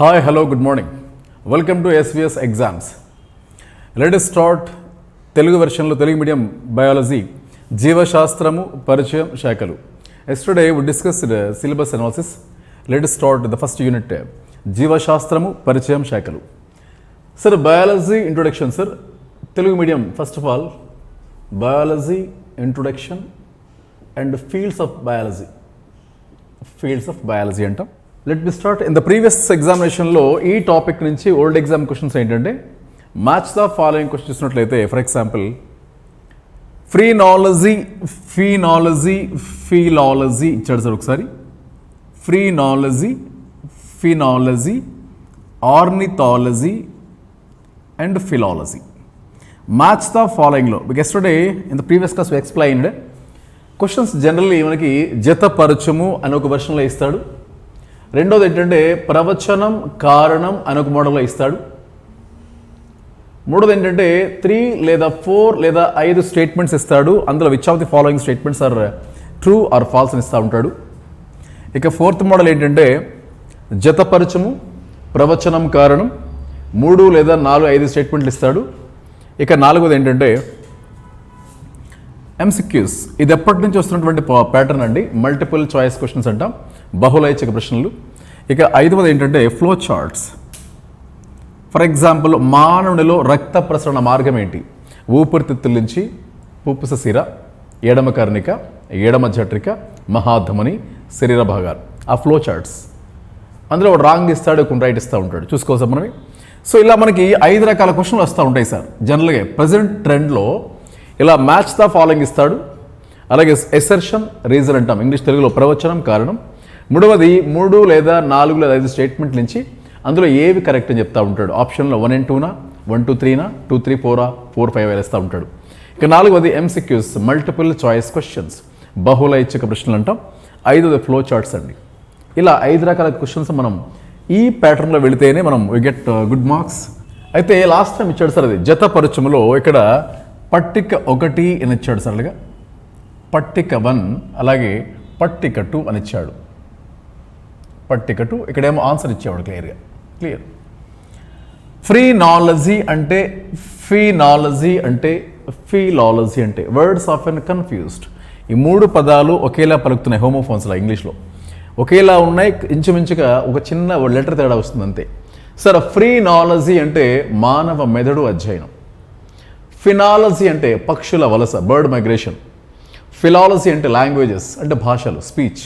Hi, hello, good morning. Welcome to SVS exams. Let us start Telugu version lo Telugu medium biology జీవశాస్త్రము పరిచయం శాఖలు. Yesterday we discussed syllabus analysis. Let us start the first unit జీవశాస్త్రము పరిచయం శాఖలు. Sir, biology introduction sir. Telugu medium first of all biology introduction and fields of biology. Fields of biology అంటాం. Let me start. In the previous ఎగ్జామినేషన్లో ఈ topic నుంచి old exam questions ఏంటంటే match the following question చూసినట్లయితే for example phrenology philology ఇచ్చాడు sir ఒకసారి. Phenology ornithology and philology. Match the ఫాలోయింగ్లో మీకు yesterday in the previous class explained questions generally మనకి జతపరచము అని ఒక వెర్షన్లో ఇస్తాడు. రెండోది ఏంటంటే ప్రవచనం కారణం అని ఒక మోడల్లో ఇస్తాడు. మూడోది ఏంటంటే 3 లేదా 4 లేదా 5 స్టేట్మెంట్స్ ఇస్తాడు. అందులో which of the following statements are true or false అని ఇస్తూ ఉంటాడు. ఇక ఫోర్త్ మోడల్ ఏంటంటే జతపరచము ప్రవచనం కారణం 3 లేదా 4 5 స్టేట్మెంట్లు ఇస్తాడు. ఇక నాలుగోది ఏంటంటే MCQs. ఇది ఎప్పటి నుంచి వస్తున్నటువంటి ప్యాటర్న్ అండి. మల్టిపుల్ చాయిస్ క్వశ్చన్స్ అంటాం, బహుళైచ్ఛిక ప్రశ్నలు. ఇక ఐదవది ఏంటంటే ఫ్లో చార్ట్స్. ఫర్ ఎగ్జాంపుల్ మానవునిలో రక్త ప్రసరణ మార్గం ఏంటి? ఊపిరితిత్తుల నుంచి పుప్పుస సిర, ఎడమ కర్ణిక, ఎడమ జఠరిక, మహాధమని, శరీర భాగాలు. ఆ ఫ్లో చార్ట్స్ అందులో ఒక రాంగ్ ఇస్తాడు, కొన్ని రైట్ ఇస్తూ ఉంటాడు. చూసుకోవచ్చు మనవి. సో ఇలా మనకి 5 రకాల క్వశ్చన్లు వస్తూ ఉంటాయి సార్. జనరల్గా ప్రజెంట్ ట్రెండ్లో ఇలా మ్యాచ్ ద ఫాలోయింగ్ ఇస్తాడు. అలాగే ఎసర్షన్ రీజన్ అంటాం, ఇంగ్లీష్ తెలుగులో ప్రవచనం కారణం. మూడవది 3 లేదా 4 లేదా 5 స్టేట్మెంట్ నుంచి అందులో ఏవి కరెక్ట్ అని చెప్తా ఉంటాడు. ఆప్షన్లో 1 and 2నా, 1 2 3నా, 2 3 4ఆ, 4 5 వేస్తూ ఉంటాడు. ఇక నాలుగవది MCQs, మల్టిపుల్ చాయిస్ క్వశ్చన్స్, బహుళైచ్ఛిక ప్రశ్నలు అంటాం. ఐదవది ఫ్లో చార్ట్స్ అండి. ఇలా 5 రకాల క్వశ్చన్స్ మనం ఈ ప్యాటర్న్లో వెళితేనే మనం వి గెట్ గుడ్ మార్క్స్. అయితే లాస్ట్ టైం ఇచ్చాడు సార్ అది జతపరచములో ఇక్కడ పట్టిక 1 అని ఇచ్చాడు సార్. అలాగా పట్టిక 1 అలాగే పట్టిక 2 అని ఇచ్చాడు. పట్టిక 2 ఇక్కడేమో ఆన్సర్ ఇచ్చేవాడు క్లియర్. ఫ్రీనాలజీ అంటే ఫినాలజీ అంటే ఫిలాలజీ అంటే వర్డ్స్ ఆఫ్ ఎన్ కన్ఫ్యూజ్డ్. ఈ 3 పదాలు ఒకేలా పలుకుతున్నాయి హోమోఫోన్స్లో, ఇంగ్లీష్లో ఒకేలా ఉన్నాయి. ఇంచుమించుగా ఒక చిన్న లెటర్ తేడా వస్తుంది అంతే. సార్ ఫ్రీనాలజీ అంటే మానవ మెదడు అధ్యయనం. ఫినాలజీ అంటే పక్షుల వలస, బర్డ్ మైగ్రేషన్. ఫిలాలజీ అంటే లాంగ్వేజెస్ అంటే భాషలు, స్పీచ్.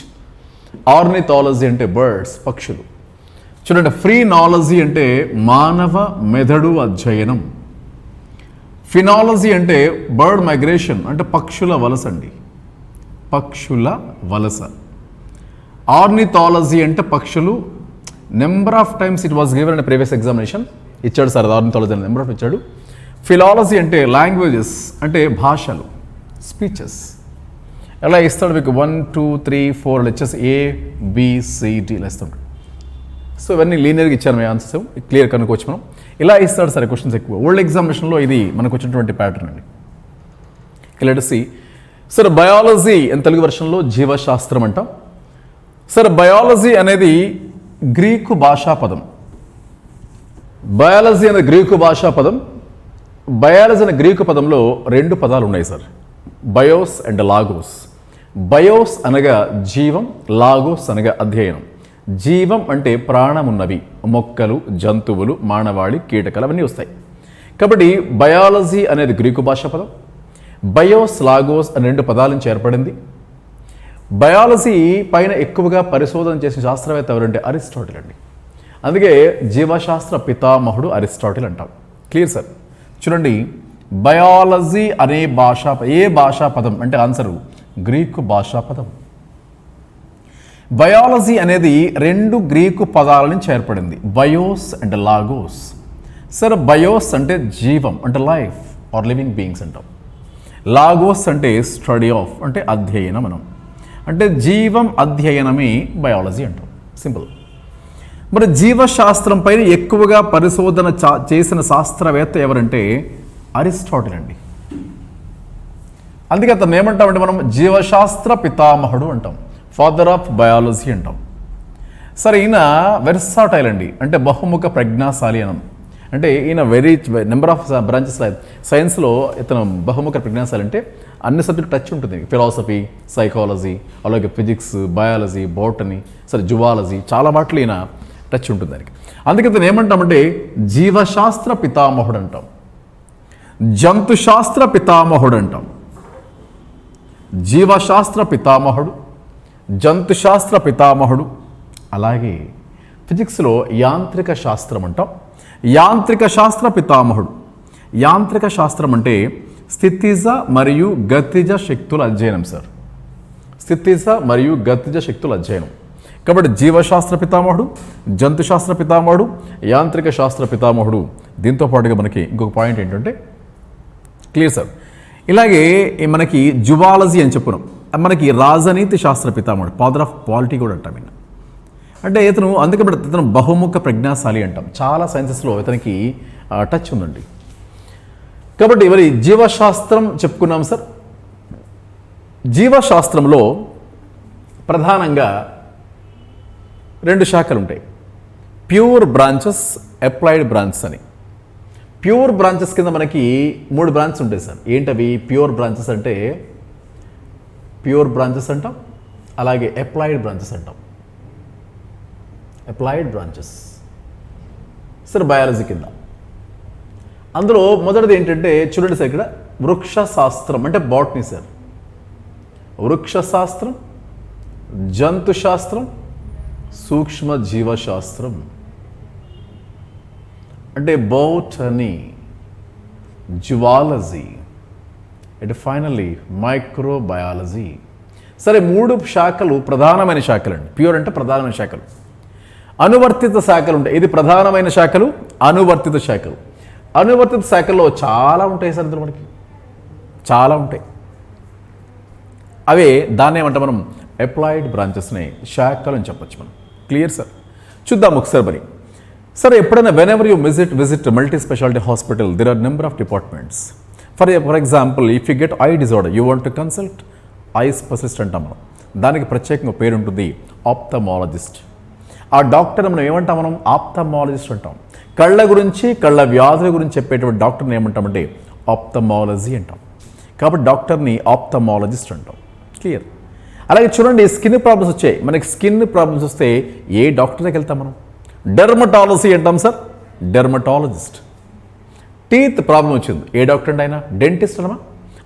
ఆర్నిథాలజీ అంటే బర్డ్స్, పక్షులు. చూడండి, ఫ్రీనాలజీ అంటే మానవ మెదడు అధ్యయనం. ఫినాలజీ అంటే బర్డ్ మైగ్రేషన్ అంటే పక్షుల వలస అండి, పక్షుల వలస. ఆర్నిథాలజీ అంటే పక్షులు. Number of times it was given in previous examination ఇచ్చాడు సార్. ఆర్నిథాలజీ అని నెంబర్ ఆఫ్ ఇచ్చాడు. ఫిలాలజీ అంటే లాంగ్వేజెస్ అంటే భాషలు, స్పీచెస్. ఎలా ఇస్తాడు మీకు 1 2 3 4 లెక్చర్స్ ABCD ఇలా ఇస్తాడు. సో ఇవన్నీ లీనియర్గా ఇచ్చాను మీ ఆన్సర్స్, క్లియర్ కనుక్కోవచ్చు మనం. ఇలా ఇస్తాడు సరే క్వశ్చన్స్ ఎక్కువ. ఓల్డ్ ఎగ్జామినేషన్లో ఇది మనకు వచ్చినటువంటి ప్యాటర్న్ అండి. Let us see. Sir biology అని తెలుగు వెర్షన్లో జీవశాస్త్రం అంటాం. సార్ బయాలజీ అనేది గ్రీకు భాషా పదం. బయాలజీ అనేది గ్రీకు భాషా పదం. బయాలజీ అనే గ్రీకు పదంలో 2 పదాలు ఉన్నాయి సార్, బయోస్ అండ్ లాగోస్. బయోస్ అనగా జీవం, లాగోస్ అనగా అధ్యయనం. జీవం అంటే ప్రాణం ఉన్నవి, మొక్కలు, జంతువులు, మానవాళి, కీటకాలు అవన్నీ వస్తాయి. కాబట్టి బయాలజీ అనేది గ్రీకు భాషా పదం. బయోస్, లాగోస్ అనే 2 పదాల నుంచి ఏర్పడింది. బయాలజీ పైన ఎక్కువగా పరిశోధన చేసిన శాస్త్రవేత్త ఎవరంటే అరిస్టాటిల్ అండి. అందుకే జీవశాస్త్ర పితామహుడు అరిస్టాటిల్ అంటాం. Clear sir. చూడండి, బయాలజీ అనే ఏ భాషా పదం అంటే ఆన్సరు గ్రీకు భాషా పదం. బయాలజీ అనేది 2 గ్రీకు పదాల నుంచి ఏర్పడింది, బయోస్ అండ్ లాగోస్. సార్ బయోస్ అంటే జీవం అంటే లైఫ్ ఆర్ లివింగ్ బీయింగ్స్ అంటాం. లాగోస్ అంటే స్టడీ ఆఫ్ అంటే అధ్యయనం మనం. అంటే జీవం అధ్యయనమే బయాలజీ అంటాం, సింపుల్. మరి జీవశాస్త్రం పైన ఎక్కువగా పరిశోధన చేసిన శాస్త్రవేత్త ఎవరంటే అరిస్టాటిల్ అండి. అందుకే అతను ఏమంటామంటే మనం జీవశాస్త్ర పితామహుడు అంటాం, ఫాదర్ ఆఫ్ బయాలజీ అంటాం. సరే ఈయన వెర్సాటైల్ అండి, అంటే బహుముఖ ప్రజ్ఞాశాలి అనం. అంటే ఈయన నెంబర్ ఆఫ్ బ్రాంచెస్ సైన్స్లో ఇతను బహుముఖ ప్రజ్ఞాశాలి అంటే అన్ని సబ్జెక్టు టచ్ ఉంటుంది. ఫిలాసఫీ, సైకాలజీ, అలాగే ఫిజిక్స్, బయాలజీ, బోటనీ, సరే జువాలజీ, చాలా వాటిలో ఈయన టచ్ ఉంటుంది దానికి. అందుకే ఇతను ఏమంటామంటే జీవశాస్త్ర పితామహుడు అంటాం, జంతుశాస్త్ర పితామహుడు అంటాం. జీవశాస్త్ర పితామహుడు, జంతుశాస్త్ర పితామహుడు, అలాగే ఫిజిక్స్లో యాంత్రిక శాస్త్రం అంటాం, యాంత్రిక శాస్త్ర పితామహుడు. యాంత్రిక శాస్త్రం అంటే స్థితిజ మరియు గతిజ శక్తుల అధ్యయనం సార్, స్థితిజ మరియు గతిజ శక్తుల అధ్యయనం. కాబట్టి జీవశాస్త్ర పితామహుడు, జంతుశాస్త్ర పితామహుడు, యాంత్రిక శాస్త్ర పితామహుడు. దీంతో పాటుగా మనకి ఇంకొక పాయింట్ ఏంటంటే క్లియర్ సార్, ఇలాగే మనకి జువాలజీ అని చెప్పున్నాం, మనకి రాజనీతి శాస్త్ర పితామహుడు, ఫాదర్ ఆఫ్ పాలిటీ కూడా అంటాం. అంటే ఇతను అందుకే ఇతను బహుముఖ ప్రజ్ఞాశాలి అంటాం. చాలా సైన్సెస్లో ఇతనికి టచ్ ఉందండి. కాబట్టి మరి జీవశాస్త్రం చెప్పుకున్నాం సార్. జీవశాస్త్రంలో ప్రధానంగా 2 శాఖలు ఉంటాయి, ప్యూర్ బ్రాంచెస్, అప్లైడ్ బ్రాంచెస్ అని. ప్యూర్ బ్రాంచెస్ కింద మనకి 3 బ్రాంచెస్ ఉంటాయి సార్. ఏంటవి ప్యూర్ బ్రాంచెస్ అంటే? ప్యూర్ బ్రాంచెస్ అంటాం, అలాగే అప్లైడ్ బ్రాంచెస్ అంటాం. అప్లైడ్ బ్రాంచెస్ సార్ బయాలజీ కింద. అందులో మొదటిది ఏంటంటే చూడండి సార్, ఇక్కడ వృక్ష శాస్త్రం అంటే బాటనీ సార్, వృక్ష శాస్త్రం, జంతు శాస్త్రం, సూక్ష్మ జీవశాస్త్రం అంటే botany, zoology and finally microbiology. సరే 3 శాఖలు ప్రధానమైన శాఖలు అండి. ప్యూర్ అంటే ప్రధానమైన శాఖలు. అనువర్తిత శాఖలు ఉంటాయి, ఇది ప్రధానమైన శాఖలు, అనువర్తిత శాఖలు. అనువర్తిత శాఖల్లో చాలా ఉంటాయి సార్, ఇందులో మనకి చాలా ఉంటాయి. అవే దాన్ని ఏమంటాం మనం అప్లైడ్ బ్రాంచెస్ని శాఖలు అని చెప్పొచ్చు మనం. Clear sir? చూద్దాం ఒకసారి మరి. సరే ఎప్పుడైనా whenever you visit multi speciality hospital there are number of departments. For example if you get a disorder you want to consult a specialist అంటాం మనం. దానికి ప్రత్యేకంగా పేరు ఉంటుంది ఆప్థమాలజిస్ట్. ఆ డాక్టర్ మనం ఏమంటాం, మనం ఆప్థమాలజిస్ట్ అంటాం. కళ్ళ గురించి, కళ్ళ వ్యాధుల గురించి చెప్పేటువంటి డాక్టర్ని ఏమంటామంటే ఆప్థమాలజీ అంటాం. కాబట్టి డాక్టర్ని ఆప్థమాలజిస్ట్ అంటాం. క్లియర్? అలాగే చూడండి, స్కిన్ ప్రాబ్లమ్స్ వచ్చాయి, మనకి స్కిన్ ప్రాబ్లమ్స్ వస్తే ఏ డాక్టర్ దగ్గరికి వెళ్తాం మనం? డెర్మటాలజీ అంటాం సార్, డెర్మటాలజిస్ట్. టీత్ ప్రాబ్లం వచ్చింది, ఏ డాక్టర్ అండి ఆయన? డెంటిస్ట్ అనమా.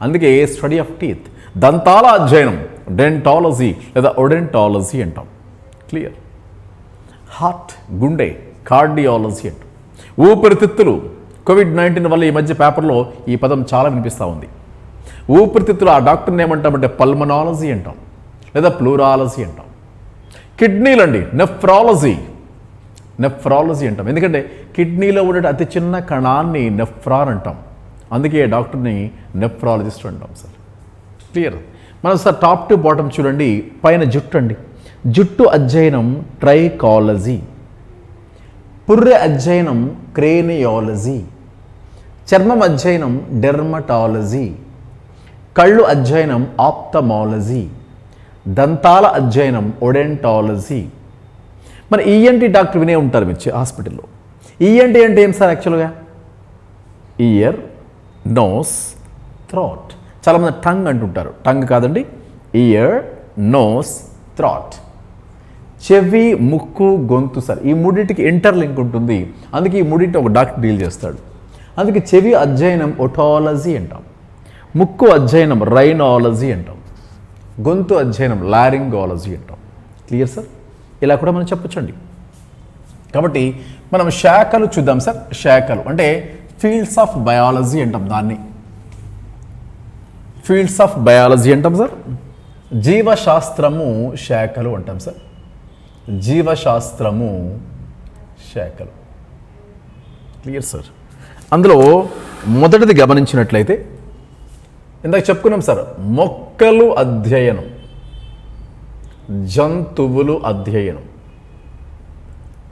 అందుకే స్టడీ ఆఫ్ టీత్, దంతాల అధ్యయనం, డెంటాలజీ లేదా ఒడెంటాలజీ అంటాం. క్లియర్? హార్ట్, గుండె, కార్డియాలజీ అంటాం. ఊపిరితిత్తులు, కోవిడ్-19 వల్ల ఈ మధ్య పేపర్లో ఈ పదం చాలా వినిపిస్తూ ఉంది. ఊపిరితిత్తులు ఆ డాక్టర్ని ఏమంటామంటే పల్మనాలజీ అంటాం లేదా ప్లూరాలజీ అంటాం. కిడ్నీలు అండి, నెఫ్రాలజీ, నెఫ్రాలజీ అంటాం. ఎందుకంటే కిడ్నీలో ఉండే అతి చిన్న కణాన్ని నెఫ్రాన్ అంటాం. అందుకే డాక్టర్ని నెఫ్రాలజిస్ట్ అంటాం సార్. క్లియర్? మనం సార్ టాప్ టు బాటమ్ చూడండి. పైన జుట్టు అండి, జుట్టు అధ్యయనం ట్రైకాలజీ, పుర్రె అధ్యయనం క్రేనియాలజీ, చర్మం అధ్యయనం డెర్మటాలజీ, కళ్ళు అధ్యయనం ఆప్థమాలజీ, దంతాల అధ్యయనం ఒడెంటాలజీ. మరి ఈఎన్టీ డాక్టర్ వినే ఉంటారు మీరు హాస్పిటల్లో. ఈఎన్టీ అంటే ఏం సార్ యాక్చువల్గా? Ear, nose, throat. చాలామంది టంగ్ అంటుంటారు, టంగ్ కాదండి, ఇయర్, నోస్, థ్రోట్. చెవి, ముక్కు, గొంతు సార్. ఈ మూడింటికి ఇంటర్లింక్ ఉంటుంది, అందుకే ఈ మూడింటిని ఒక డాక్టర్ డీల్ చేస్తాడు. అందుకే చెవి అధ్యయనం ఒటాలజీ అంటాం, ముక్కు అధ్యయనం రైనాలజీ అంటాం, గొంతు అధ్యయనం లారింగాలజీ అంటాం. Clear sir? ఇలా కూడా మనం చెప్పొచ్చండి. కాబట్టి మనం శాఖలు చూద్దాం సార్. శాఖలు అంటే ఫీల్డ్స్ ఆఫ్ బయాలజీ అంటాం, దాన్ని ఫీల్డ్స్ ఆఫ్ బయాలజీ అంటాం సార్. జీవశాస్త్రము శాఖలు అంటాం సార్, జీవశాస్త్రము శాఖలు. Clear sir? అందులో మొదటిది గమనించినట్లయితే ఇందాక చెప్పుకున్నాం సార్, మొక్కలు అధ్యయనం, జంతువులు అధ్యయనం,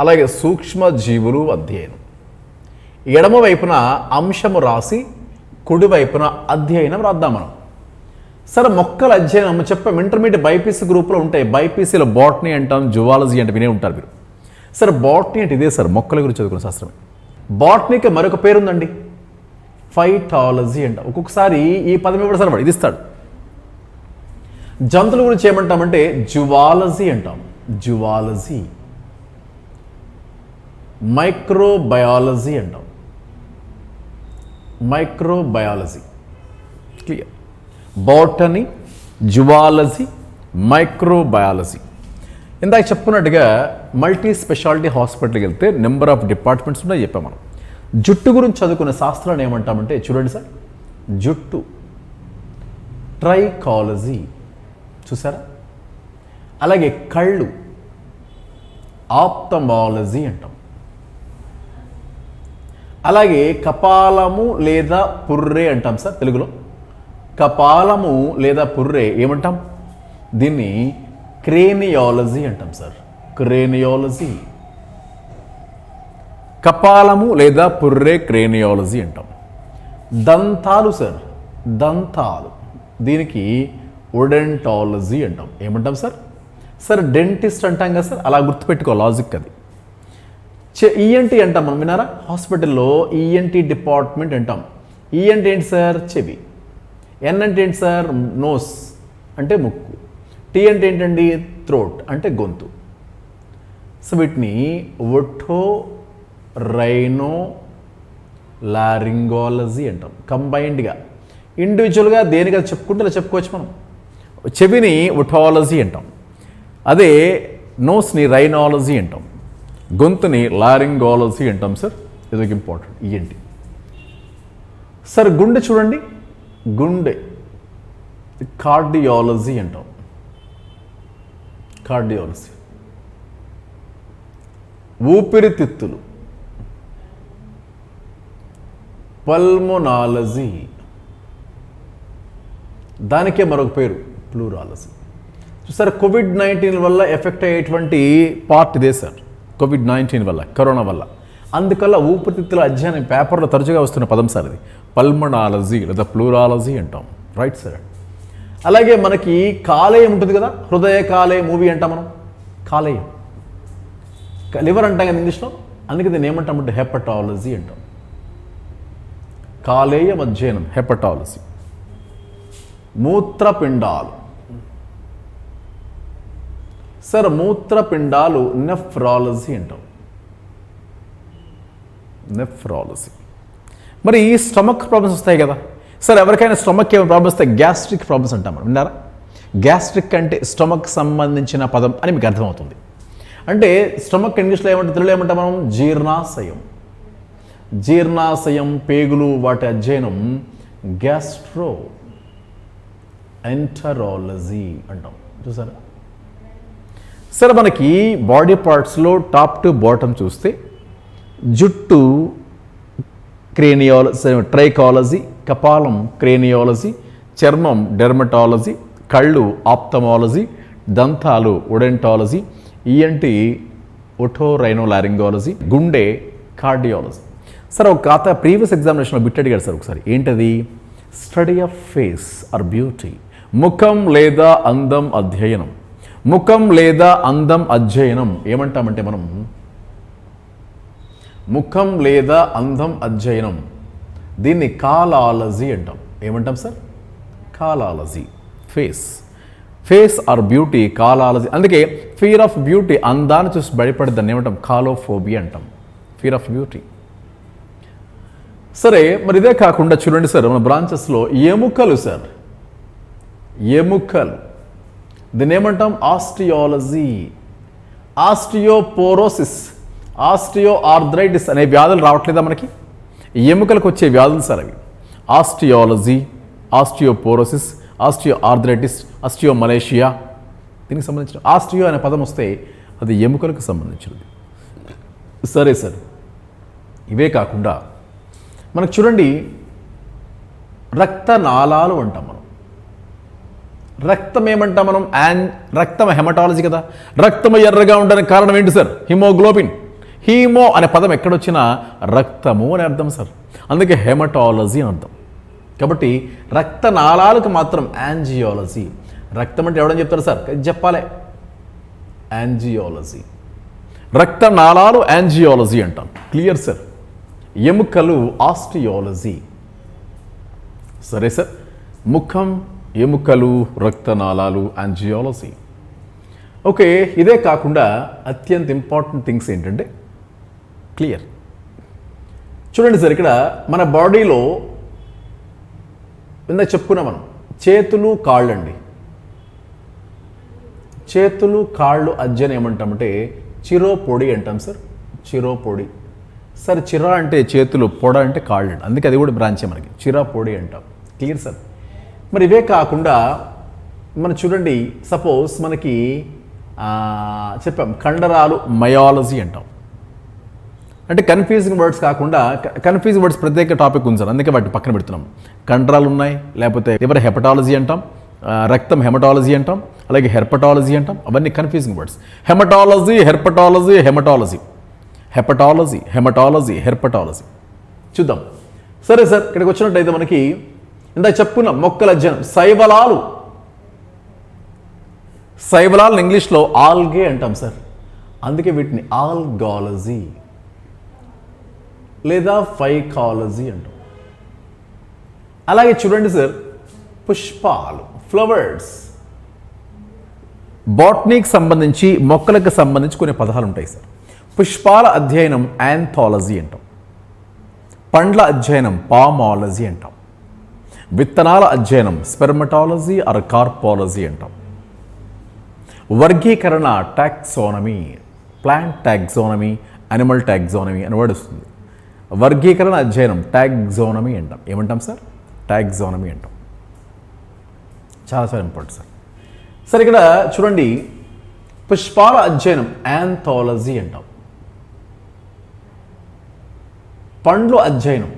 అలాగే సూక్ష్మజీవులు అధ్యయనం. ఎడమ వైపున అంశము రాసి కుడివైపున అధ్యయనం రాద్దాం మనం. సరే మొక్కల అధ్యయనం చెప్పాం, ఇంటర్మీడియట్ బైపీసీ గ్రూప్లో ఉంటాయి. బైపీసీలో బాటనీ అంటాం, జువాలజీ అంటే వినే ఉంటారు మీరు. సరే బాటనీ అంటే ఇదే సార్, మొక్కల గురించి చదువుకున్న శాస్త్రమే. బాటనీకి మరొక పేరు ఉందండి, ఫైటాలజీ అంట. ఒక్కొక్కసారి ఈ పదం ఇవ్వడం సార్ ఇది ఇస్తాడు. జంతువుల గురించి ఏమంటామంటే జువాలజీ అంటాం, జువాలజీ. మైక్రోబయాలజీ అంటాం, microbiology. Clear. Botany, zoology, microbiology. ఇందాక చెప్పుకున్నట్టుగా మల్టీ స్పెషాలిటీ హాస్పిటల్కి వెళ్తే నెంబర్ ఆఫ్ డిపార్ట్మెంట్స్ ఉన్నాయి చెప్పాం మనం. జుట్టు గురించి చదువుకునే శాస్త్రాన్ని ఏమంటామంటే చూడండి సార్, జుట్టు, ట్రైకాలజీ. చూసారా? అలాగే కళ్ళు, ఆప్థమాలజీ అంటాం. అలాగే కపాలము లేదా పుర్రె అంటాం సార్ తెలుగులో. కపాలము లేదా పుర్రె ఏమంటాం? దీన్ని క్రేనియాలజీ అంటాం సార్, క్రేనియాలజీ. కపాలము లేదా పుర్రె క్రేనియాలజీ అంటాం. దంతాలు సార్, దంతాలు, దీనికి ఒడెంటాలజీ అంటాం. ఏమంటాం సార్? సార్ డెంటిస్ట్ అంటాం కదా సార్, అలా గుర్తుపెట్టుకో, లాజిక్ అది. ఈఎన్టీ అంటాం మనం, విన్నారా? హాస్పిటల్లో ఈఎన్టీ డిపార్ట్మెంట్ అంటాం. ఈఎన్టీ ఏంటి సార్? చెవి. ఎన్ అంటే ఏంటి సార్? నోస్ అంటే ముక్కు. టీ అంటే ఏంటండి? థ్రోట్ అంటే గొంతు. సో వీటిని ఒటో రైనో లారింగాలజీ అంటాం. కంబైన్డ్గా, ఇండివిజువల్గా దేనిగా చెప్పుకుంటే అలా చెప్పుకోవచ్చు మనం. చెవిని ఒటాలజీ అంటాం, అదే నోస్ని రైనాలజీ అంటాం, గొంతుని లారింగాలజీ అంటాం సార్. ఇది ఇంపార్టెంట్. ఏంటి సార్? గుండె చూడండి, గుండె కార్డియాలజీ అంటాం, కార్డియాలజీ. ఊపిరితిత్తులు పల్మోనాలజీ, దానికే మరొక పేరు ప్లూరాలజీ. సార్ కోవిడ్-19 వల్ల ఎఫెక్ట్ అయ్యేటువంటి పార్ట్ ఇదే సార్, కోవిడ్-19 వల్ల, కరోనా వల్ల. అందుకల్ల ఊపిరితిత్తుల అధ్యయనం పేపర్లో తరచుగా వస్తున్న పదం సార్ ఇది, పల్మనాలజీ లేదా ప్లూరాలజీ అంటాం. Right sir. అలాగే మనకి కాలేయం ఉంటుంది కదా, హృదయ కాలేయం మూవీ అంటాం మనం. కాలేయం, లివర్ అంటాం కదా ఇంగ్లీష్లో, అందుకే దీన్ని ఏమంటామంటే హెపటాలజీ అంటాం. కాలేయం అధ్యయనం హెపటాలజీ. మూత్రపిండాలు సార్, మూత్రపిండాలు నెఫ్రాలజీ అంటాం, నెఫ్రాలజీ. మరి ఈ స్టమక్ ప్రాబ్లమ్స్ వస్తాయి కదా సార్, ఎవరికైనా స్టమక్ ఏమైనా ప్రాబ్లమ్స్ వస్తాయి, గ్యాస్ట్రిక్ ప్రాబ్లమ్స్ అంటాం మనం, విన్నారా? గ్యాస్ట్రిక్ అంటే స్టమక్ సంబంధించిన పదం అని మీకు అర్థమవుతుంది. అంటే స్టమక్ ఇంగ్లీష్లో ఏమంటే, తెలుగులో ఏమంటాం మనం? జీర్ణాశయం. జీర్ణాశయం, పేగులు, వాటి అధ్యయనం గ్యాస్ట్రో ఎంటరాలజీ అంటాం. చూసారా? సరే మనకి బాడీ పార్ట్స్లో టాప్ టు బాటమ్ చూస్తే జుట్టు క్రేనియాలజీ, ట్రైకాలజీ, కపాలం క్రేనియాలజీ, చర్మం డెర్మటాలజీ, కళ్ళు ఆప్థమాలజీ, దంతాలు ఒడెంటాలజీ, ఈఎన్టీ ఒటోరైనోలారింగాలజీ, గుండె కార్డియాలజీ. సార్ ఒక ఖాతా ప్రీవియస్ ఎగ్జామినేషన్లో బిట్ అడిగాడు సార్ ఒకసారి, ఏంటది? Study of face or beauty, ముఖం లేదా అందం అధ్యయనం. ముఖం లేదా అందం అధ్యయనం ఏమంటామంటే మనం, ముఖం లేదా అందం అధ్యయనం, దీన్ని కాలాలజీ అంటాం. ఏమంటాం sir? Calology. Face, face or beauty, calology. అందుకే ఫియర్ ఆఫ్ బ్యూటీ, అందాన్ని చూసి భయపడే దాన్ని ఏమంటాం? కాలోఫోబియా అంటాం, ఫియర్ ఆఫ్ బ్యూటీ. సరే మరి ఇదే కాకుండా చూడండి సార్, మన బ్రాంచెస్లో ఎముకలు సార్, ఎముకలు, దీన్ని ఏమంటాం? ఆస్టియాలజీ. ఆస్టియోపోరోసిస్, ఆస్టియో ఆర్థరైటిస్ అనే వ్యాధులు రావట్లేదా మనకి? ఎముకలకు వచ్చే వ్యాధులు సార్ అవి. Osteology, osteoporosis, osteo arthritis, osteomalacia, దీనికి సంబంధించిన ఆస్టియో అనే పదం వస్తే అది ఎముకలకు సంబంధించినది. సరే సార్, ఇవే కాకుండా మనకు చూడండి రక్తనాళాలు అంటాం మనం. రక్తం ఏమంటాం మనం? రక్తం హెమటాలజీ కదా. రక్తము ఎర్రగా ఉండడానికి కారణం ఏంటి సార్? హిమోగ్లోబిన్. హీమో అనే పదం ఎక్కడొచ్చినా రక్తము అని అర్థం సార్, అందుకే హెమటాలజీ అని అర్థం. కాబట్టి రక్తనాళాలకు మాత్రం యాంజియాలజీ. రక్తం అంటే ఎవడని చెప్తారు సార్? ఇది చెప్పాలి, యాంజియాలజీ. రక్తనాళాలు యాంజియాలజీ అంటాం. Clear sir. ఎముకలు ఆస్టియాలజీ. సరే సార్. ముఖం, ఎముకలు, రక్తనాళాలు యాంజియాలజీ. ఓకే, ఇదే కాకుండా అత్యంత ఇంపార్టెంట్ థింగ్స్ ఏంటంటే క్లియర్. చూడండి సార్, ఇక్కడ మన బాడీలో ఇందాక చెప్పుకున్నాం మనం, చేతులు కాళ్ళు అండి. చేతులు కాళ్ళు అజ్జని ఏమంటామంటే చిరోపొడి అంటాం సార్. చిరోపొడి సార్. చిరా అంటే చేతులు, పొడ అంటే కాళ్ళు అండి. అందుకే అది కూడా బ్రాంచే మనకి, చిరాపొడి అంటాం. Clear sir. మరి ఇవే కాకుండా మనం చూడండి, సపోజ్ మనకి చెప్పాం కండరాలు మయాలజీ అంటాం. అంటే కన్ఫ్యూజింగ్ వర్డ్స్ కాకుండా, కన్ఫ్యూజింగ్ వర్డ్స్ ప్రత్యేక టాపిక్ ఉంది సార్, అందుకే వాటిని పక్కన పెడుతున్నాం. కండరాలు ఉన్నాయి, లేకపోతే లివర్ హెపటాలజీ అంటాం, రక్తం హెమటాలజీ అంటాం, అలాగే హెర్పటాలజీ అంటాం. అవన్నీ confusing words. Haematology, herpetology, haematology, hepatology, haematology, herpetology. చూద్దాం. సరే సార్, ఇక్కడికి వచ్చినట్టయితే మనకి ఇందాక చెప్పుకున్నాం మొక్కల అధ్యయనం, శైవలాలు. శైవలాలను ఇంగ్లీష్లో ఆల్గే అంటాం సార్. అందుకే వీటిని ఆల్గాలజీ లేదా ఫైకాలజీ అంటాం. అలాగే చూడండి సార్, పుష్పాలు, ఫ్లవర్స్. బాటనీకి సంబంధించి, మొక్కలకు సంబంధించి కొన్ని పదాలు ఉంటాయి సార్. పుష్పాల అధ్యయనం యాంథాలజీ అంటాం. పండ్ల అధ్యయనం పామాలజీ అంటాం. విత్తనాల అధ్యయనం స్పెర్మటాలజీ ఆర్ కార్పాలజీ అంటాం. వర్గీకరణ taxonomy, plant taxonomy, animal taxonomy అని వర్డ్ వస్తుంది. వర్గీకరణ అధ్యయనం టాక్సానమీ అంటాం. ఏమంటాం సార్? టాక్సానమీ అంటాం. చాలా చాలా ఇంపార్టెంట్ సార్. సరే, ఇక్కడ చూడండి, పుష్పాల అధ్యయనం యాంథాలజీ అంటాం. పండ్లు అధ్యయనం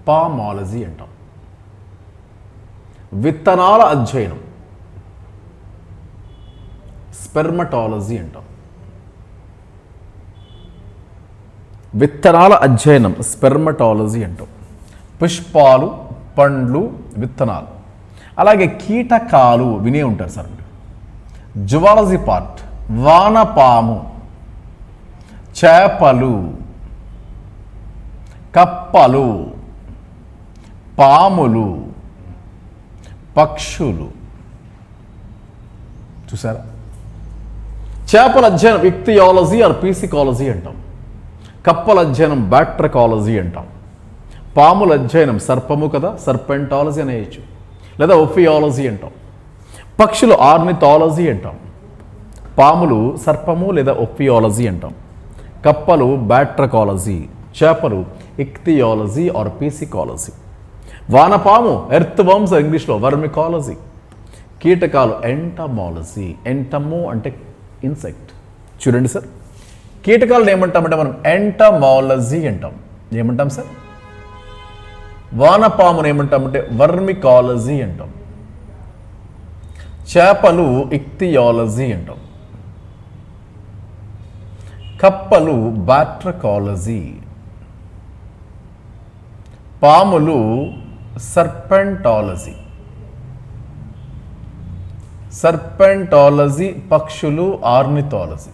పామాలజీ అంటాం. విత్తనాల అధ్యయనం స్పెర్మటాలజీ అంటాం. విత్తనాల అధ్యయనం స్పెర్మటాలజీ అంటాం. పుష్పాలు, పండ్లు, విత్తనాలు. అలాగే కీటకాలు వినే ఉంటారు సార్. జువాలజీ పార్ట్, వానపాము, చేపలు, కప్పలు, పాములు, పక్షులు. చూసారా? చేపల అధ్యయనం ఇక్తియాలజీ ఆర్ పీసికాలజీ అంటాం. కప్పల అధ్యయనం బ్యాట్రకాలజీ అంటాం. పాముల అధ్యయనం సర్పము కదా, సర్పెంటాలజీ అనేయచ్చు, లేదా ఒఫియాలజీ అంటాం. పక్షులు ఆర్నిథాలజీ అంటాం. పాములు సర్పము లేదా ఒఫియాలజీ అంటాం. కప్పలు బ్యాట్రకాలజీ, చేపలు ఇక్తియాలజీ ఆర్ పీసికాలజీ. వానపాము ఎర్త్ వర్మ్స్ ఇంగ్లీష్లో వర్మికాలజీ. కీటకాలు ఎంటమాలజీ. ఎంటమో అంటే ఇన్సెక్ట్. చూడండి సార్, కీటకాలను ఏమంటామంటే మనం ఎంటమాలజీ అంటాం. ఏమంటాం సార్? వానపామును ఏమంటామంటే వర్మికాలజీ అంటాం. చేపలు ఇక్తియాలజీ అంటాం. కప్పలు బ్యాట్రకాలజీ. పాములు సర్పెంటాలజీ. సర్పెంటాలజీ. పక్షులు ఆర్నిథాలజీ.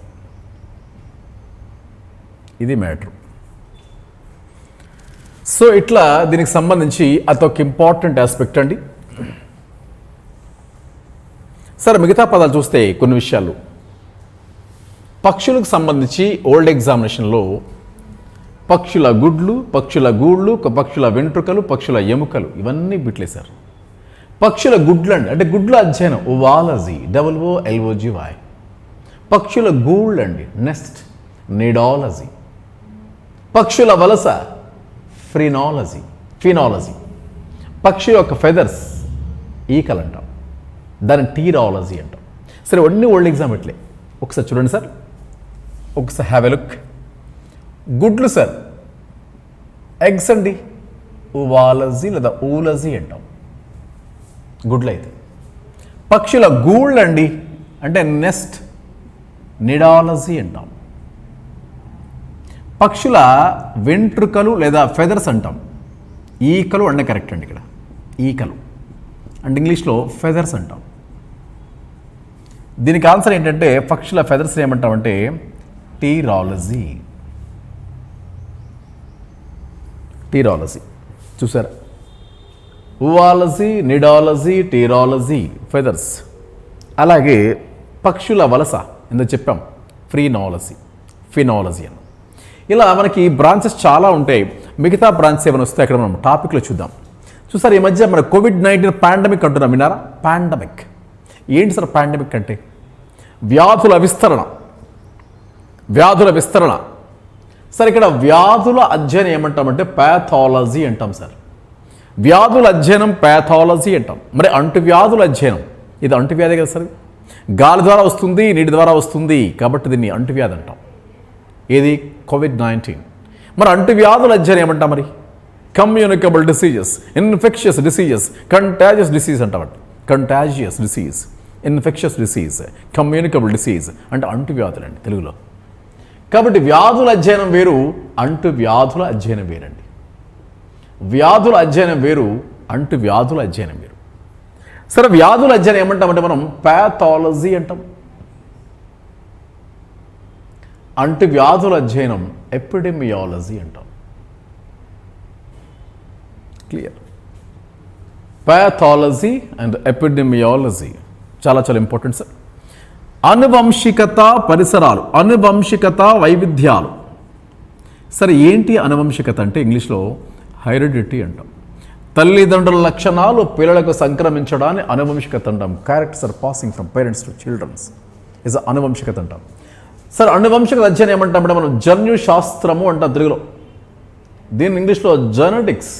ఇది మ్యాటర్. సో ఇట్లా దీనికి సంబంధించి అదొక ఇంపార్టెంట్ ఆస్పెక్ట్ అండి. సరే, మిగతా పదాలు చూస్తే కొన్ని విషయాలు పక్షులకు సంబంధించి ఓల్డ్ ఎగ్జామినేషన్లో పక్షుల గుడ్లు, పక్షుల గూళ్ళు, పక్షుల వెంట్రుకలు, పక్షుల ఎముకలు ఇవన్నీ బిట్లేశారు. పక్షుల గుడ్లు అండి, అంటే గుడ్ల అధ్యయనం ఓవాలజీ, WOLOGY. పక్షుల గూళ్ళు అండి నెస్ట్, నిడాలజీ. పక్షుల వలస ఫినాలజీ. పక్షి యొక్క ఫెదర్స్ ఈకలు అంటాం, దాని టీరాలజీ అంటాం. సరే, అన్ని ఓల్డ్ ఎగ్జామ్ ఇట్లే. ఒకసారి చూడండి సార్, ఒకసారి హ్యావ్ ఎ లుక్. గుడ్లు సార్ ఎగ్స్ అండి, ఓవాలజీ లేదా ఊలజీ అంటాం గుడ్లు అయితే. పక్షుల గూళ్ళు అండి అంటే నెస్ట్, నిడాలజీ అంటాం. పక్షుల వెంట్రుకలు లేదా ఫెదర్స్ అంటాం, ఈకలు అంటే కరెక్ట్ అండి ఇక్కడ. ఈకలు అంటే ఇంగ్లీష్లో ఫెదర్స్ అంటాం. దీనికి ఆన్సర్ ఏంటంటే పక్షుల ఫెదర్స్ ఏమంటామంటే టీరాలజీ. టీరాలజీ చూసారా? ఊవాలజీ, నిడాలజీ, టీరాలజీ ఫెదర్స్. అలాగే పక్షుల వలస ఎందుకు చెప్పాం ఫ్రీనాలజీ, ఫినాలజీ అని. ఇలా మనకి బ్రాంచెస్ చాలా ఉంటాయి. మిగతా బ్రాంచెస్ ఏమైనా వస్తే అక్కడ మనం టాపిక్లో చూద్దాం. చూసారు, ఈ మధ్య మన కోవిడ్-19 పాండమిక్ అంటున్నాం, విన్నారా? పాండమిక్ ఏంటి సార్? పాండమిక్ అంటే వ్యాధుల విస్తరణ. వ్యాధుల విస్తరణ. సార్ ఇక్కడ వ్యాధుల అధ్యయనం ఏమంటామంటే ప్యాథాలజీ అంటాం సార్. వ్యాధుల అధ్యయనం ప్యాథాలజీ అంటాం. మరి అంటువ్యాధుల అధ్యయనం, ఇది అంటువ్యాధి కదా సార్. గాలి ద్వారా వస్తుంది, నీటి ద్వారా వస్తుంది, కాబట్టి దీన్ని అంటువ్యాధి అంటాం. ఏది? కోవిడ్-19. మరి అంటువ్యాధుల అధ్యయనం ఏమంటాం? మరి communicable diseases, infectious diseases, contagious disease అంటామంట. Contagious disease, infectious disease, communicable disease అంటే అంటువ్యాధులు అండి తెలుగులో. కాబట్టి వ్యాధుల అధ్యయనం వేరు, అంటువ్యాధుల అధ్యయనం వేరండి. వ్యాధుల అధ్యయనం వేరు, అంటువ్యాధుల అధ్యయనం వేరు. సరే, వ్యాధుల అధ్యయనం ఏమంటామంటే మనం ప్యాథాలజీ అంటాం. అంటువ్యాధుల అధ్యయనం ఎపిడెమియాలజీ అంటాం. క్లియర్? ప్యాథాలజీ అండ్ ఎపిడెమియాలజీ చాలా చాలా ఇంపార్టెంట్ సార్. అనువంశికత పరిసరాలు, అనువంశికత వైవిధ్యాలు. సరే, ఏంటి అనువంశికత అంటే ఇంగ్లీష్లో హెరిడిటీ అంటాం. తల్లిదండ్రుల లక్షణాలు పిల్లలకు సంక్రమించడాన్ని అనువంశికత అంటాం. Characters are passing from parents to childrens is అనువంశికత అంటాం. సార్, అనువంశికత అధ్యయనం ఏమంటామంటే మనం జన్యు శాస్త్రము అంటాం తెలుగులో. దీన్ని ఇంగ్లీష్లో జెనెటిక్స్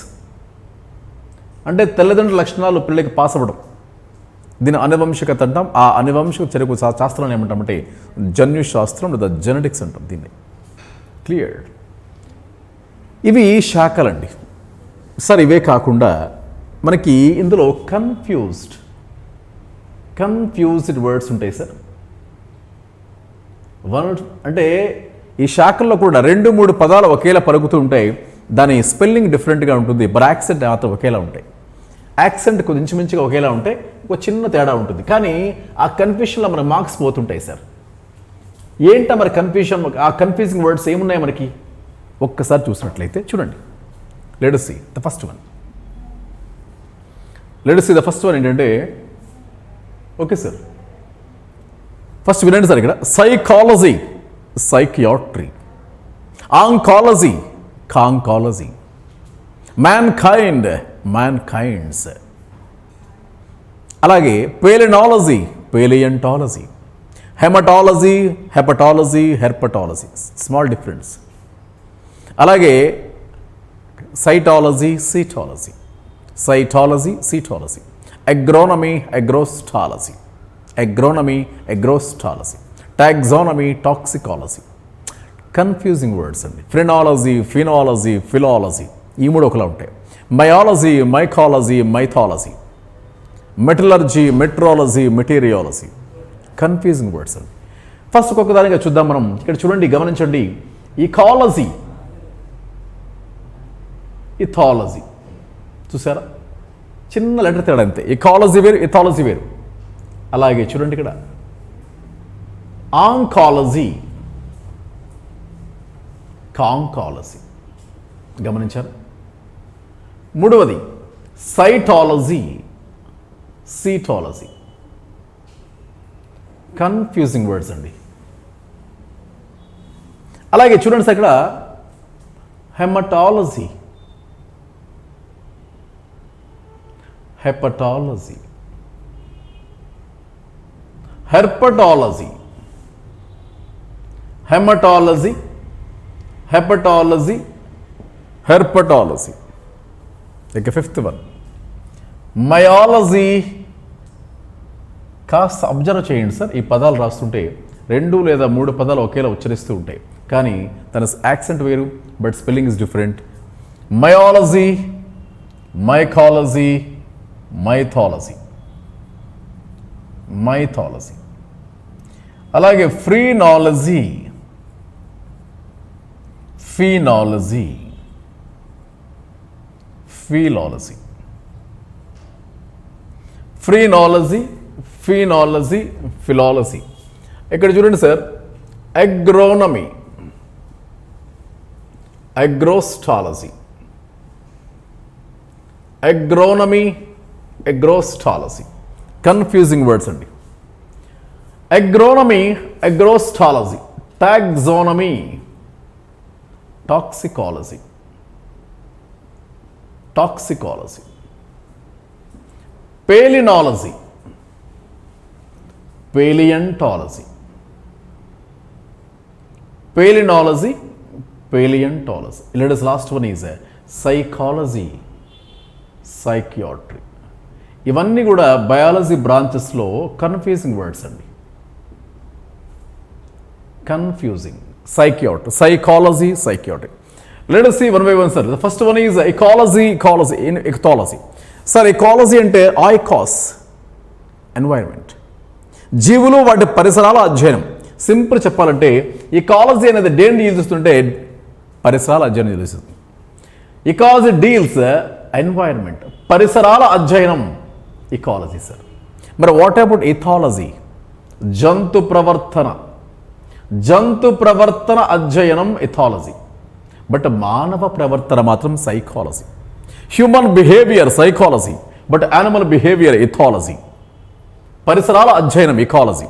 అంటే తల్లిదండ్రుల లక్షణాలు పిల్లలకి పాస్ అవ్వడం, దీని అనువంశికత అంటాం. ఆ అనువంశిక చెరుకు శాస్త్రాన్ని ఏమంటామంటే జన్యు శాస్త్రం లేదా జెనెటిక్స్ అంటాం దీన్ని. క్లియర్? ఇవి శాఖలండి. సార్, ఇవే కాకుండా మనకి ఇందులో కన్ఫ్యూజ్డ్ వర్డ్స్ ఉంటాయి సార్. అంటే ఈ శాఖల్లో కూడా 2-3 పదాలు ఒకేలా పలుకుతూ ఉంటాయి. దాని స్పెల్లింగ్ డిఫరెంట్గా ఉంటుంది, బట్ యాక్సెంట్ మాత్రం ఒకేలా ఉంటాయి. యాక్సెంట్ కొంచెం ఇంచుమించుగా ఒకేలా ఉంటాయి, ఒక చిన్న తేడా ఉంటుంది. కానీ ఆ కన్ఫ్యూషన్లో మన మార్క్స్ పోతుంటాయి సార్. ఏంటో మరి కన్ఫ్యూషన్, ఆ కన్ఫ్యూజింగ్ వర్డ్స్ ఏమున్నాయి మనకి ఒక్కసారి చూసినట్లయితే చూడండి. Let us see the first one. Let us see the first one ఏంటంటే, ఓకే సార్, ఫస్ట్ వినండి సార్. ఇక్కడ psychology, psychiatry. Oncology, conchology. Mankind, mankinds. అలాగే palynology, palaeontology. Haematology, hepatology, herpetology. Small difference. అలాగే cytology, cetology. Cytology, cetology. Agronomy, agrostology. Agronomy, agrostology. Taxonomy, toxicology. Confusing words అండి. Phrenology, phenology, philology. ఈ 3 ఒకలా ఉంటాయి. Myology, mycology, mythology. Metallurgy, metrology, meteorology. Confusing words అండి. First ఒక్కొక్కదానిగా చూద్దాం మనం. ఇక్కడ చూడండి, గమనించండి. Ecology, ethology. చూసారా? చిన్న లెటర్ తేడా అంతే. ఈకాలజీ వేరు, ఇథాలజీ వేరు. అలాగే చూడండి ఇక్కడ ఆంకాలజీ, కాంకాలజీ. గమనించారు? మూడవది సైటాలజీ, సీటాలజీ. కన్ఫ్యూజింగ్ వర్డ్స్ అండి. అలాగే చూడండి సార్, ఇక్కడ haematology, hepatology, herpetology, haematology, hepatology, herpetology. ఇక 5th వన్ మయాలజీ. కాస్త అబ్జర్వ్ చేయండి సార్, ఈ పదాలు రాస్తుంటే 2 లేదా 3 పదాలు ఒకేలా ఉచ్చరిస్తూ ఉంటాయి, కానీ తన యాక్సెంట్ వేరు, but spelling is different. Myology, mycology, mythology, mythology. అలాగే phrenology, phenology, philology. Phrenology, phenology, philology. ఇక్కడ చూడండి sir, agronomy, agrostology, agronomy, agrostology. Confusing words అండి. Agronomy, agrostology. Taxonomy, toxicology, toxicology. Palynology, palaeontology, palynology, palaeontology. Latest last one is psychology, psychiatry. ఇవన్నీ కూడా biology బ్రాంచెస్లో confusing words అండి. Confusing. Psychiatry, psychology, psychiatry. Let us see one by one, sir. The first one is ecology, ecology. Sir, ecology అంటే ఐకాస్, environment. జీవులు వాటి పరిసరాల అధ్యయనం. Simple చెప్పాలంటే ఇకాలజీ అనేది దేన్ని చూస్తుంటే పరిసరాల అధ్యయనం తెలుస్తుంది. ఇకాలజీ డీల్స్ ఎన్వైరన్మెంట్, పరిసరాల అధ్యయనం ఇకాలజీ సార్. మరి వాట్ అబౌట్ ఇథాలజీ? జంతు ప్రవర్తన, జంతు ప్రవర్తన అధ్యయనం ఇథాలజీ. బట్ మానవ ప్రవర్తన మాత్రం psychology. Human behaviour psychology, but animal behaviour ethology. పరిసరాల అధ్యయనం ఇకాలజీ,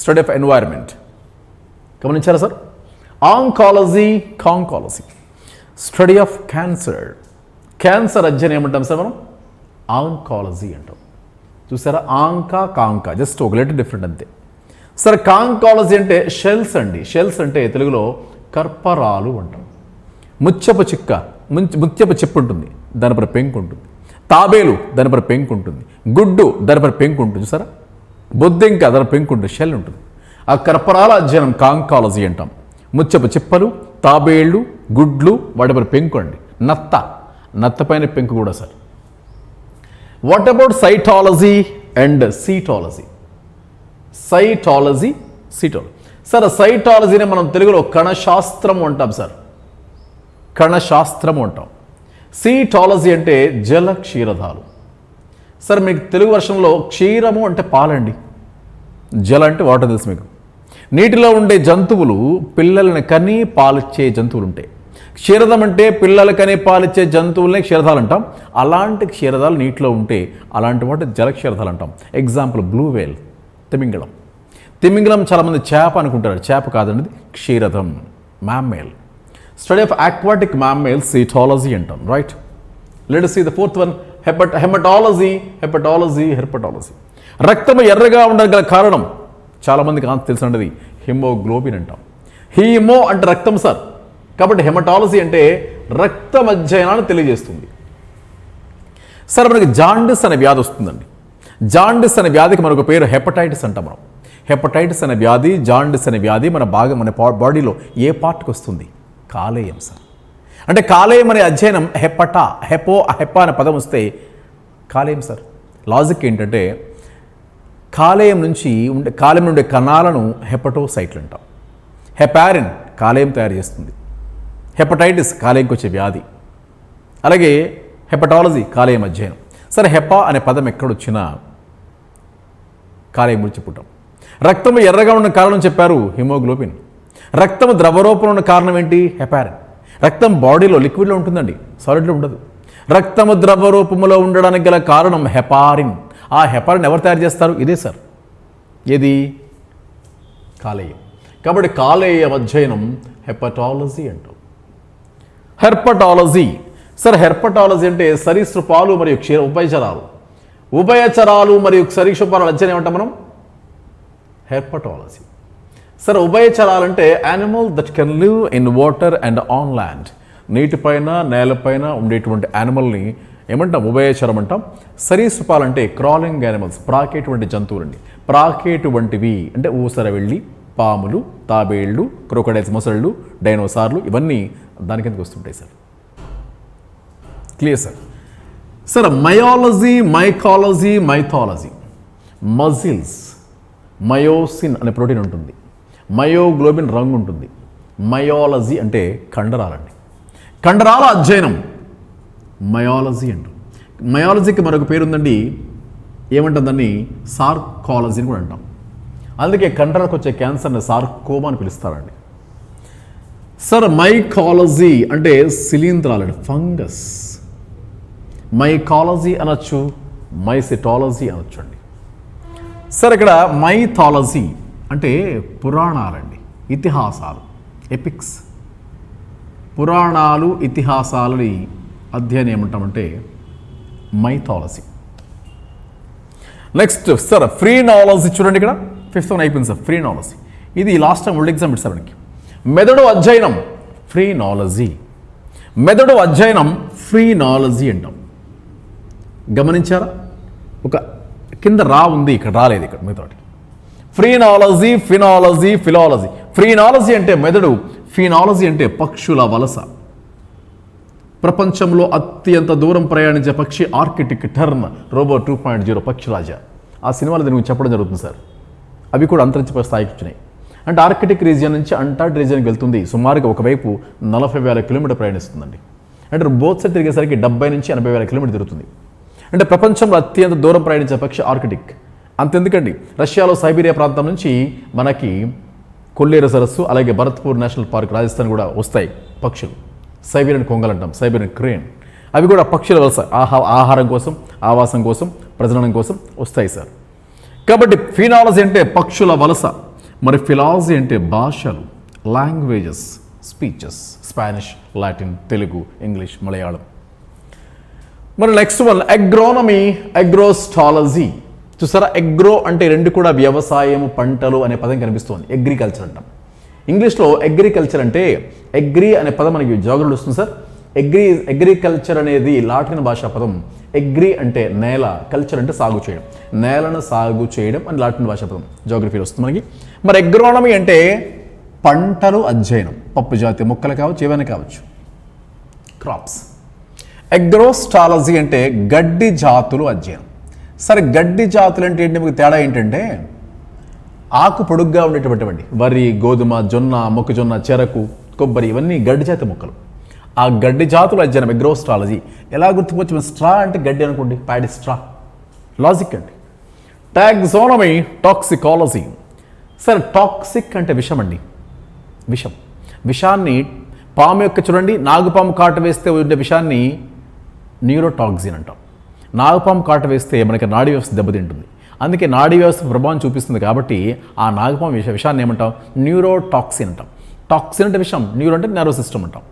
స్టడీ ఆఫ్ ఎన్వైరన్మెంట్. గమనించారా sir? Oncology, conchology, study of cancer. Cancer అధ్యయనం ఏమంటాం సార్ మనం? ఆంకాలజీ అంటాం. చూసారా? ఆంకా, కాంకా, జస్ట్ ఒక లెటర్ డిఫరెంట్ అంతే. సార్ కాంకాలజీ అంటే షెల్స్ అండి. షెల్స్ అంటే తెలుగులో కర్పరాలు అంటాం. ముత్యపు చిక్క, ముత్యపు చెప్పు ఉంటుంది, దానిపై పెంకు ఉంటుంది. తాబేలు, దానిపై పెంకు ఉంటుంది. గుడ్డు, దానిపై పెంకు ఉంటుంది. చూసారా? బొద్దింక, దాని పెంకు ఉంటుంది, షెల్ ఉంటుంది. ఆ కర్పరాల అధ్యయనం కాంకాలజీ అంటాం. ముత్యపు చిప్పలు, తాబేళ్ళు, గుడ్లు, వాటిపై పెంకు అండి. నత్త, నత్త పైన పెంకు కూడా sir. What about cytology and cetology? Cytology, cetology. Sir సైటాలజీని మనం తెలుగులో కణశాస్త్రం అంటాం సార్. కణశాస్త్రం అంటాం. సీటాలజీ అంటే జల క్షీరదాలు. సార్ మీకు తెలుగు వర్షంలో క్షీరము అంటే పాలండి, జల అంటే వాటర్ తెలుసు మీకు. నీటిలో ఉండే జంతువులు పిల్లలని కని పాలిచ్చే జంతువులు ఉంటాయి. క్షీరదం అంటే పిల్లల కని పాలిచ్చే జంతువులనే క్షీరదాలు అంటాం. అలాంటి క్షీరదాలు నీటిలో ఉంటే అలాంటి వాటి జల క్షీరదాలు అంటాం. ఎగ్జాంపుల్ బ్లూ వేల్, తిమింగళం. తిమింగళం చాలామంది చేప అనుకుంటారు, చేప కాదండి, క్షీరదం, మ్యామ్మేల్. స్టడీ ఆఫ్ ఆక్వాటిక్ మ్యామ్మేల్ సీటాలజీ అంటాం. Right. Let us see the fourth one, hepatology, hepatology, hepatology. రక్తం ఎర్రగా ఉండగల కారణం చాలామందికి తెలుసు, హిమోగ్లోబిన్ అంటాం. హీమో అంటే రక్తం సార్, కాబట్టి హెమటాలజీ అంటే రక్తం అధ్యయనాన్ని తెలియజేస్తుంది. సార్ మనకి జాండిస్ అనే వ్యాధి వస్తుందండి. జాండిస్ అనే వ్యాధికి మరొక పేరు హెపటైటిస్ అంటాం మనం. హెపటైటిస్ అనే వ్యాధి, జాండిస్ అనే వ్యాధి మన మన బాడీలో ఏ పార్ట్కి వస్తుంది? కాలేయం సార్. అంటే కాలేయం అనే అధ్యయనం హెపో అనే పదం వస్తే కాలేయం సార్. లాజిక్ ఏంటంటే కాలేయం నుండే కణాలను హెపటోసైట్లు అంటాం. హెపారిన్ కాలేయం తయారు చేస్తుంది. హెపటైటిస్ కాలేయంకి వచ్చే వ్యాధి. అలాగే హెపటాలజీ కాలేయం అధ్యయనం. సరే హెపా అనే పదం ఎక్కడొచ్చినా కాలేయం గురించి పుట్టాం. రక్తము ఎర్రగా ఉన్న కారణం చెప్పారు, హిమోగ్లోబిన్. రక్తము ద్రవరూపంలో ఉన్న కారణం ఏంటి? హెపారిన్. రక్తం బాడీలో లిక్విడ్లో ఉంటుందండి, సాలిడ్లో ఉండదు. రక్తము ద్రవ రూపంలో ఉండడానికి గల కారణం హెపారిన్. ఆ హెపారిన్ ఎవరు తయారు చేస్తారు? ఇదే సార్. ఏది? కాలేయం. కాబట్టి కాలేయం అధ్యయనం హెపటాలజీ అంటాం. హెర్పటాలజీ. సార్ హెర్పటాలజీ అంటే సరీసృపాలు మరియు ఉభయచరాలు. ఉభయచరాలు మరియు సరీసృపాల అధ్యయనం ఏమంటాం మనం? హెర్పటాలజీ. సార్ ఉభయచరాలంటే animal that can live in water and on land. నీటిపైన నేలపైన ఉండేటువంటి యానిమల్ని ఏమంటాం? ఉభయచరం అంటాం. సరీసృపాలంటే క్రాలింగ్ యానిమల్స్, ప్రాకేటువంటి జంతువులండి. ప్రాకేటువంటివి అంటే ఊసరవెళ్ళి, పాములు, తాబేళ్లు, క్రోకడైల్స్, మొసళ్ళు, డైనోసార్లు, ఇవన్నీ దాని కిందకి వస్తుంటాయి sir. Clear sir? Sir మయాలజీ, mycology, mythology. Muscles, myosin అనే ప్రోటీన్ ఉంటుంది, మయోగ్లోబిన్ రంగు ఉంటుంది. మయాలజీ అంటే కండరాలండి. కండరాల అధ్యయనం మయాలజీ అంటాం. మయాలజీకి మరొక పేరు ఉందండి, ఏమంటాం దాన్ని? సార్కాలజీ అని కూడా అంటాం. అందుకే కండరాలకు వచ్చే క్యాన్సర్ని సార్కోమా అని పిలుస్తారండి. సార్ మైకాలజీ అంటే శిలీంధ్రాలండి, ఫంగస్. మైకాలజీ అనొచ్చు, మైసిటాలజీ అనొచ్చు అండి. సార్ ఇక్కడ మైథాలజీ అంటే పురాణాలండి, ఇతిహాసాలు, ఎపిక్స్. పురాణాలు, ఇతిహాసాలని అధ్యయనం ఏమంటామంటే మైథాలజీ. Next sir phrenology. చూడండి ఇక్కడ 5th one అయిపోయింది సార్, ఫ్రీనాలజీ. ఇది last time old exam it's మనకి. మెదడు అధ్యయనం ఫ్రీనాలజీ. మెదడు అధ్యయనం ఫ్రీనాలజీ అంటాం. గమనించారా? ఒక కింద రా ఉంది, ఇక్కడ రాలేదు, ఇక్కడ మెదడు. Phrenology, phenology, philology. ఫ్రీనాలజీ అంటే మెదడు, ఫినాలజీ అంటే పక్షుల వలస. ప్రపంచంలో అత్యంత దూరం ప్రయాణించే పక్షి ఆర్కిటిక్ టర్న్ రోబో 2.0 పక్షిరాజా. ఆ సినిమాలో దీని గురించి చెప్పడం జరుగుతుంది సార్. అవి కూడా అంతరించిపోయే స్థాయికి వచ్చినాయి. అంటే ఆర్కిటిక్ రీజియన్ నుంచి అంటార్డ్ రీజియన్కి వెళ్తుంది. సుమారుగా ఒకవైపు 40,000 కిలోమీటర్ ప్రయాణిస్తుందండి. అంటే బోత్ సైడ్ తిరిగేసరికి 70 నుంచి 80,000 కిలోమీటర్ తిరుగుతుంది. అంటే ప్రపంచంలో అత్యంత దూరం ప్రయాణించే పక్షి ఆర్కిటిక్. అంతెందుకండి, రష్యాలో సైబీరియా ప్రాంతం నుంచి మనకి కొల్లేరు సరస్సు, అలాగే భరత్పూర్ నేషనల్ పార్క్, రాజస్థాన్ కూడా వస్తాయి పక్షులు. సైబీరియన్ కొంగలు అంటాం, సైబీరియన్ క్రేన్. అవి కూడా పక్షుల వలస, ఆహారం కోసం, ఆవాసం కోసం, ప్రజననం కోసం వస్తాయి సార్. కాబట్టి ఫినాలజీ అంటే పక్షుల వలస. మరి ఫిలాలజీ అంటే భాషలు, languages, speeches, Spanish, Latin, Telugu, English, Malayalam. మరి నెక్స్ట్ వన్ అగ్రోనమీ, అగ్రోస్టాలజీ. చూసారా, అగ్రో అంటే రెండు కూడా వ్యవసాయము, పంటలు అనే పదం కనిపిస్తుంది. అగ్రికల్చర్ అంటాం. ఇంగ్లీష్లో అగ్రికల్చర్ అంటే, అగ్రి అనే పదం మనకి జాగ్రత్తలు వస్తుంది సార్. అగ్రికల్చర్ అనేది లాటిన్ భాషా పదం. అగ్రి అంటే నేల, కల్చర్ అంటే సాగు చేయడం, నేలను సాగు చేయడం అని లాటిన్ భాషా పదం జాగ్రఫీలో వస్తుంది మనకి. మరి అగ్రోనమీ అంటే పంటలు అధ్యయనం, పప్పు జాతి మొక్కలు కావచ్చు, ఏవైనా కావచ్చు, క్రాప్స్. అగ్రోస్టాలజీ అంటే గడ్డి జాతులు అధ్యయనం. సరే, గడ్డి జాతులు అంటే ఏంటి? మీకు తేడా ఏంటంటే ఆకు పొడుగ్గా ఉండేటటువంటి వరి, గోధుమ, జొన్న, మొక్కజొన్న, చెరకు, కొబ్బరి, ఇవన్నీ గడ్డి జాతి మొక్కలు. ఆ గడ్డి జాతులు అధ్యయనం అగ్రోస్టాలజీ. ఎలా గుర్తుకొచ్చి? స్ట్రా అంటే గడ్డి అనుకోండి, ప్యాడీ స్ట్రా. లాజిక్ అండి. Taxonomy, toxicology. సరే, టాక్సిక్ అంటే విషం అండి, విషం. విషాన్ని పాము యొక్క, చూడండి, నాగుపాము కాటు వేస్తే ఉండే విషాన్ని న్యూరోటాక్సిన్ అంటాం. నాగుపాము కాటు వేస్తే మనకి నాడీ వ్యవస్థ దెబ్బతింటుంది. అందుకే నాడీ వ్యవస్థ ప్రభావం చూపిస్తుంది. కాబట్టి ఆ నాగుపాము విషాన్ని ఏమంటాం? న్యూరోటాక్సిన్ అంటాం. టాక్సిన్ అంటే విషం, న్యూరో అంటే నర్వ్ సిస్టమ్ అంటాం.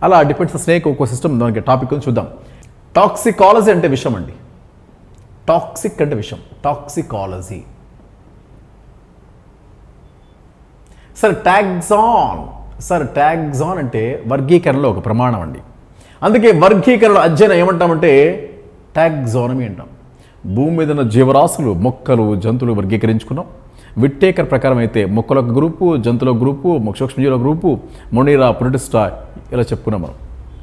అలా డిపెండ్స్ స్నేక్ ఒక్కో సిస్టమ్, దానికి టాపిక్ చూద్దాం. టాక్సికాలజీ అంటే విషం అండి. టాక్సిక్ అంటే విషం, toxicology. Sir taxon. Sir taxon అంటే వర్గీకరణలో ఒక ప్రమాణం అండి. అందుకే వర్గీకరణ అధ్యయనం ఏమంటామంటే టాక్సానమీ అంటాం. భూమి మీద ఉన్న జీవరాశులు, మొక్కలు, జంతువులు వర్గీకరించుకున్నాం. విట్టేకర్ ప్రకారం అయితే మొక్కల గ్రూపు, జంతువుల గ్రూపు, సూక్ష్మజీవుల గ్రూపు, మొనీరా, ప్రొటిస్టా, ఇలా చెప్పుకున్నాం మనం,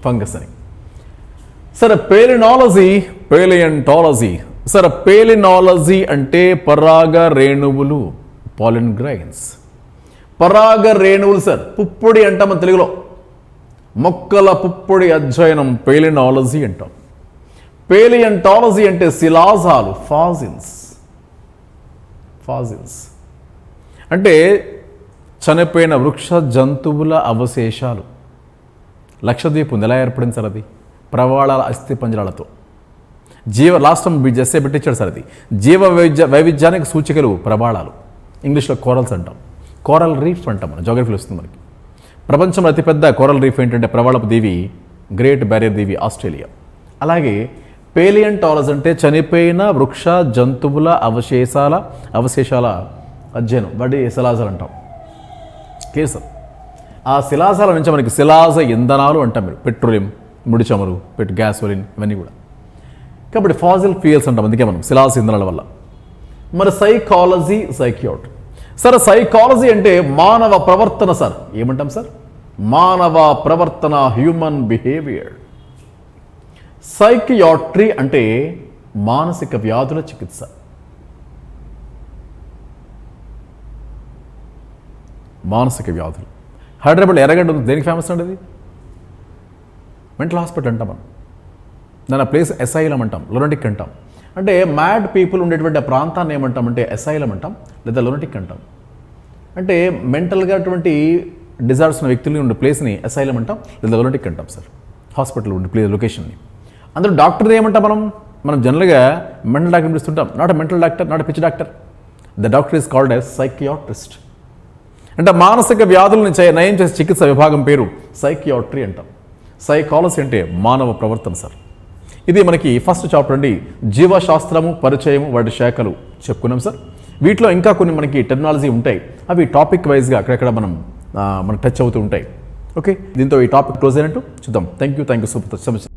ఫంగస్ అని. సరే, పేలినాలజీ, పేలియంటాలజీ. సరే, పేలినాలజీ అంటే పరాగ రేణువులు, పాలిన్ గ్రైన్స్. పరాగ రేణువులు సార్, పుప్పొడి అంటాం మన తెలుగులో. మొక్కల పుప్పొడి అధ్యయనం పేలినాలజీ అంటాం. పేలియంటాలజీ అంటే శిలాజాలు, ఫాజిల్స్. ఫాజిల్స్ అంటే చనిపోయిన వృక్ష జంతువుల అవశేషాలు. లక్షద్వీప్ ఉంది, ఎలా ఏర్పడింది సార్? అది ప్రవాళాల అస్థి పంజరాలతో. లాస్ట్ టైం జెస్సే పెట్టించాడు సార్. అది జీవ వైవిధ్యానికి సూచికలు ప్రవాళాలు, ఇంగ్లీష్లో కోరల్స్ అంటాం. కోరల్ రీఫ్ అంటాం, మన జాగ్రఫీలో వస్తుంది మనకి. ప్రపంచంలో అతిపెద్ద కోరల్ రీఫ్ ఏంటంటే ప్రవాళపు దీవి, గ్రేట్ బ్యారియర్ దీవి, ఆస్ట్రేలియా. అలాగే పేలియంటాలజీ అంటే చనిపోయిన వృక్ష జంతువుల అవశేషాల అధ్యయనం, వాటి శిలాజాలు అంటాం. కేసు ఆ శిలాజాల నుంచి మనకి శిలాజ ఇంధనాలు అంటాం. మీరు పెట్రోలియం, ముడి చమురు, గ్యాసోలిన్, ఇవన్నీ కూడా. కాబట్టి ఫాజిల్ ఫ్యూయల్స్ అంటాం, అందుకే మనం శిలాజ ఇంధనాల వల్ల. మరి సైకాలజీ, సైకియాట్రీ. సార్, సైకాలజీ అంటే మానవ ప్రవర్తన సార్. ఏమంటాం సార్? మానవ ప్రవర్తన, హ్యూమన్ బిహేవియర్. సైకియాట్రీ అంటే మానసిక వ్యాధుల చికిత్స. మానసిక వ్యాధులు. హైదరాబాద్ ఎర్రగడ్డ ఉంది, దేనికి ఫేమస్ అండి? అది మెంటల్ హాస్పిటల్ అంటాం మనం. దాని ప్లేస్ ఎసైలం అంటాం, లొనటిక్ అంటాం. అంటే మ్యాడ్ పీపుల్ ఉండేటువంటి ఆ ప్రాంతాన్ని ఏమంటామంటే ఎసైలం అంటాం లేదా లొనటిక్ అంటాం. అంటే మెంటల్గా అటువంటి డిజార్డ్స్ ఉన్న వ్యక్తులు ఉండే ప్లేస్ని ఎసైలం అంటాం లేదా లొనటిక్ అంటాం సార్. హాస్పిటల్ ఉండే ప్లేస్ లొకేషన్ని. అందులో డాక్టర్ ఏమంటాం మనం జనరల్గా మెంటల్ డాక్టర్ పిలుస్తుంటాం. నాట్ మెంటల్ డాక్టర్, నాట్ పిచ్ doctor. The doctor is called as psychiatrist. అంటే మానసిక వ్యాధులను నయం చేసే చికిత్స విభాగం పేరు సైకియాట్రీ అంటాం. సైకాలజీ అంటే మానవ ప్రవర్తన సార్. ఇది మనకి ఫస్ట్ చాప్టర్ అండి. జీవశాస్త్రము, పరిచయము, వాటి శాఖలు చెప్పుకున్నాం సార్. వీటిలో ఇంకా కొన్ని మనకి టెక్నాలజీ ఉంటాయి. అవి టాపిక్ వైజ్గా అక్కడెక్కడ మనకు టచ్ అవుతూ ఉంటాయి. ఓకే, దీంతో ఈ టాపిక్ క్లోజ్ అయినట్టు చూద్దాం. Thank you so much.